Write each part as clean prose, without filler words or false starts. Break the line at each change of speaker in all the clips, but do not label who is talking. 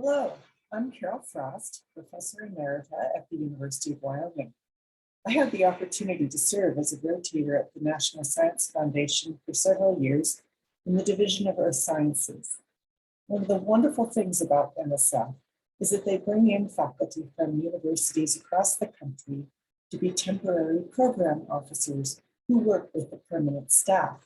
Hello, I'm Carol Frost, Professor Emerita at the University of Wyoming. I had the opportunity to serve as a rotator at the National Science Foundation for several years in the Division of Earth Sciences. One of the wonderful things about NSF is that they bring in faculty from universities across the country to be temporary program officers who work with the permanent staff.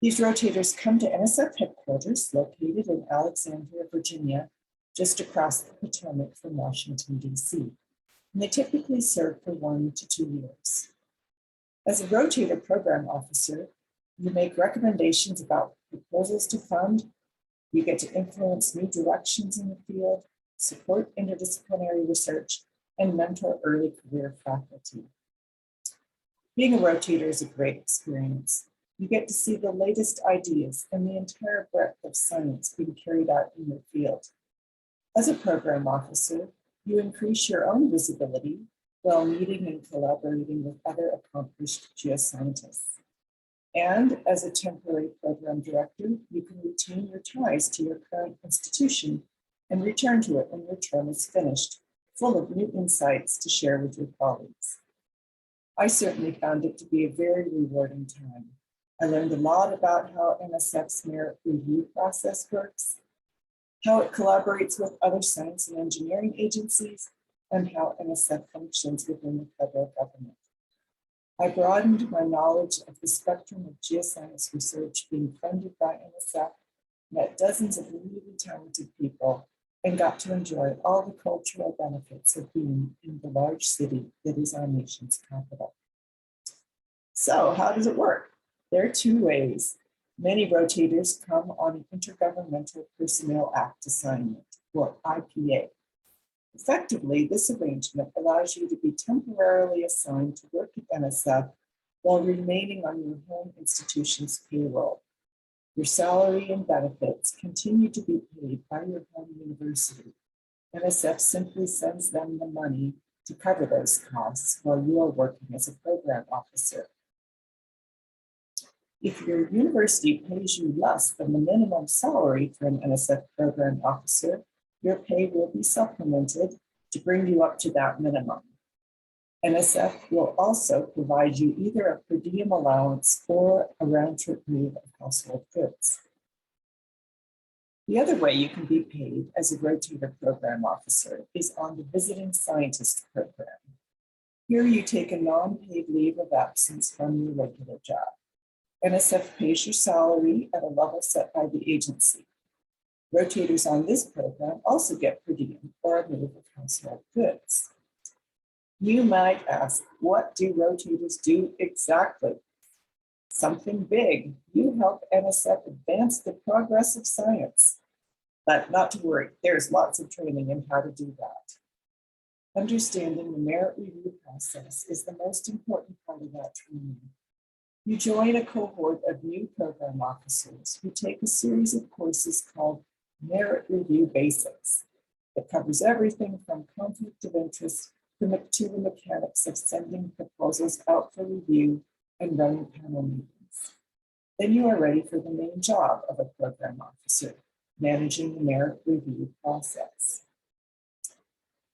These rotators come to NSF headquarters located in Alexandria, Virginia, just across the Potomac from Washington, D.C. And they typically serve for 1 to 2 years. As a rotator program officer, you make recommendations about proposals to fund, you get to influence new directions in the field, support interdisciplinary research, and mentor early career faculty. Being a rotator is a great experience. You get to see the latest ideas and the entire breadth of science being carried out in your field. As a program officer, you increase your own visibility while meeting and collaborating with other accomplished geoscientists. And as a temporary program director, you can retain your ties to your current institution and return to it when your term is finished, full of new insights to share with your colleagues. I certainly found it to be a very rewarding time. I learned a lot about how NSF's merit review process works, how it collaborates with other science and engineering agencies, and how NSF functions within the federal government. I broadened my knowledge of the spectrum of geoscience research being funded by NSF, met dozens of really talented people, and got to enjoy all the cultural benefits of being in the large city that is our nation's capital. So how does it work? There are 2 ways. Many rotators come on an Intergovernmental Personnel Act assignment, or IPA. Effectively, this arrangement allows you to be temporarily assigned to work at NSF while remaining on your home institution's payroll. Your salary and benefits continue to be paid by your home university. NSF simply sends them the money to cover those costs while you are working as a program officer. If your university pays you less than the minimum salary for an NSF program officer, your pay will be supplemented to bring you up to that minimum. NSF will also provide you either a per diem allowance or a round-trip move of household goods. The other way you can be paid as a rotator program officer is on the visiting scientist program. Here you take a non-paid leave of absence from your regular job. NSF pays your salary at a level set by the agency. Rotators on this program also get per diem or a move of household goods. You might ask, what do rotators do exactly? Something big. You help NSF advance the progress of science. But not to worry, there's lots of training in how to do that. Understanding the merit review process is the most important part of that training. You join a cohort of new program officers who take a series of courses called Merit Review Basics. It covers everything from conflict of interest to the mechanics of sending proposals out for review and running panel meetings. Then you are ready for the main job of a program officer, managing the merit review process.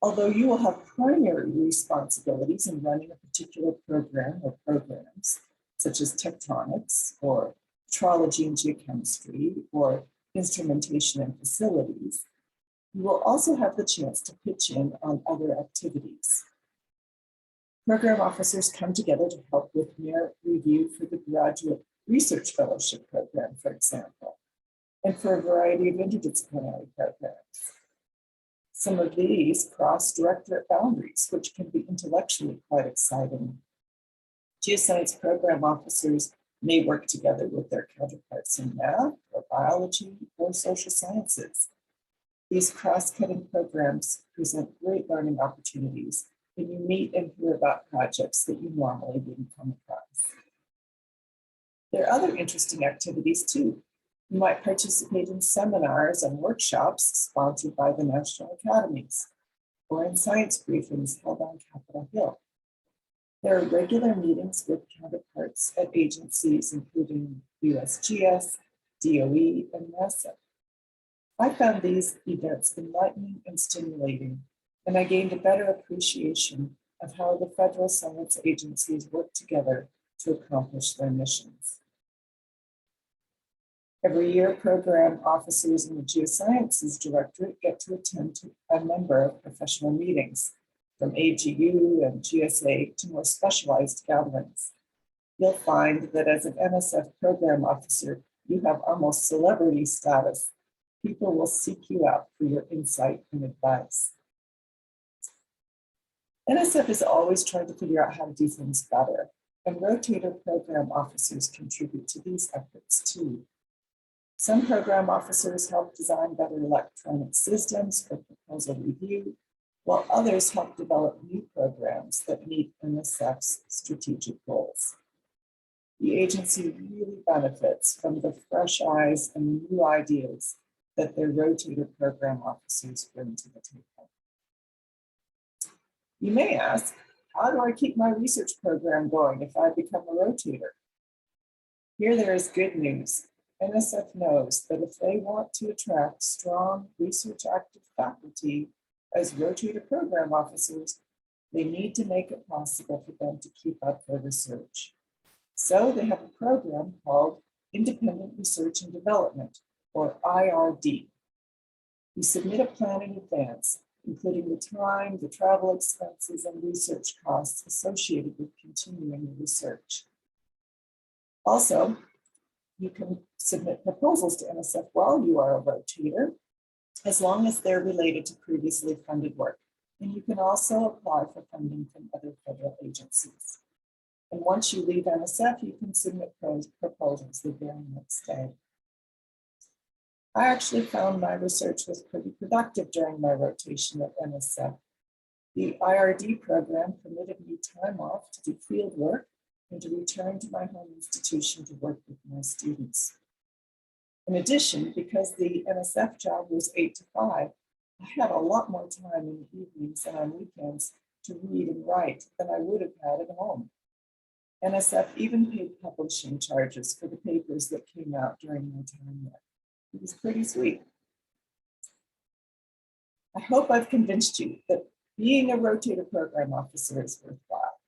Although you will have primary responsibilities in running a particular program or programs, such as tectonics or metrology and geochemistry or instrumentation and facilities, you will also have the chance to pitch in on other activities. Program officers come together to help with merit review for the Graduate Research Fellowship Program, for example, and for a variety of interdisciplinary programs. Some of these cross directorate boundaries, which can be intellectually quite exciting. Geoscience program officers may work together with their counterparts in math or biology or social sciences. These cross-cutting programs present great learning opportunities when you meet and hear about projects that you normally wouldn't come across. There are other interesting activities too. You might participate in seminars and workshops sponsored by the National Academies, or in science briefings held on Capitol Hill. There are regular meetings with counterparts at agencies including USGS, DOE, and NASA. I found these events enlightening and stimulating, and I gained a better appreciation of how the federal science agencies work together to accomplish their missions. Every year, program officers in the Geosciences Directorate get to attend a number of professional meetings, from AGU and GSA to more specialized gatherings. You'll find that as an NSF program officer, you have almost celebrity status. People will seek you out for your insight and advice. NSF is always trying to figure out how to do things better, and Rotator program officers contribute to these efforts too. Some program officers help design better electronic systems for proposal review, while others help develop new programs that meet NSF's strategic goals. The agency really benefits from the fresh eyes and new ideas that their Rotator program officers bring to the table. You may ask, how do I keep my research program going if I become a rotator? Here there is good news. NSF knows that if they want to attract strong research active faculty as rotator program officers, they need to make it possible for them to keep up their research. So they have a program called Independent Research and Development, or IRD. You submit a plan in advance, including the time, the travel expenses, and research costs associated with continuing the research. Also, you can submit proposals to NSF while you are a rotator, as long as they're related to previously funded work. And you can also apply for funding from other federal agencies. And once you leave NSF, you can submit proposals the very next day. I actually found my research was pretty productive during my rotation at NSF. The IRD program permitted me time off to do field work and to return to my home institution to work with my students. In addition, because the NSF job was 8 to 5, I had a lot more time in the evenings and on weekends to read and write than I would have had at home. NSF even paid publishing charges for the papers that came out during my time there. It was pretty sweet. I hope I've convinced you that being a rotator program officer is worthwhile.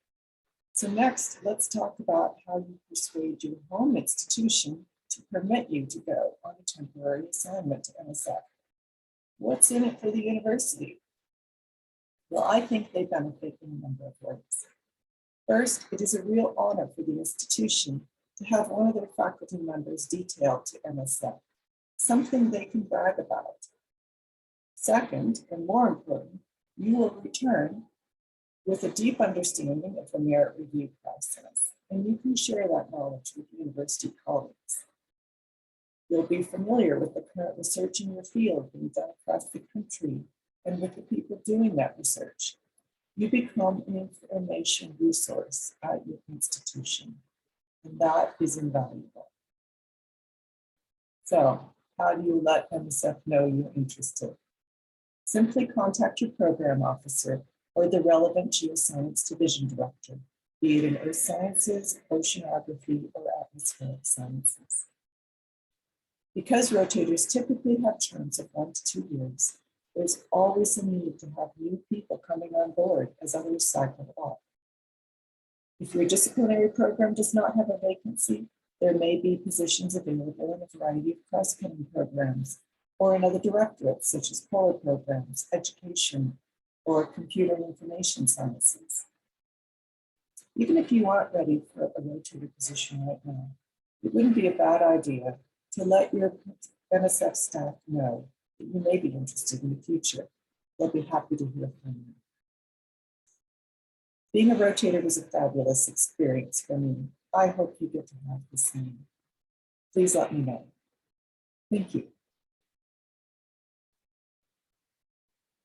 So next, let's talk about how you persuade your home institution to permit you to go on a temporary assignment to NSF. What's in it for the university? Well, I think they benefit in a number of ways. First, it is a real honor for the institution to have one of their faculty members detailed to NSF, something they can brag about. Second, and more important, you will return with a deep understanding of the merit review process, and you can share that knowledge with university colleagues. You'll be familiar with the current research in your field being done across the country and with the people doing that research. You become an information resource at your institution, and that is invaluable. So, how do you let NSF know you're interested? Simply contact your program officer or the relevant geoscience division director, be it in earth sciences, oceanography, or atmospheric sciences. Because rotators typically have terms of 1 to 2 years, there's always a need to have new people coming on board as others cycle off. If your disciplinary program does not have a vacancy, there may be positions available in a variety of cross-cutting programs or in other directorates such as polar programs, education, or computer and information sciences. Even if you aren't ready for a rotator position right now, it wouldn't be a bad idea to let your NSF staff know that you may be interested in the future. They'll be happy to hear from you. Being a rotator was a fabulous experience for me. I hope you get to have the same. Please let me know. Thank you.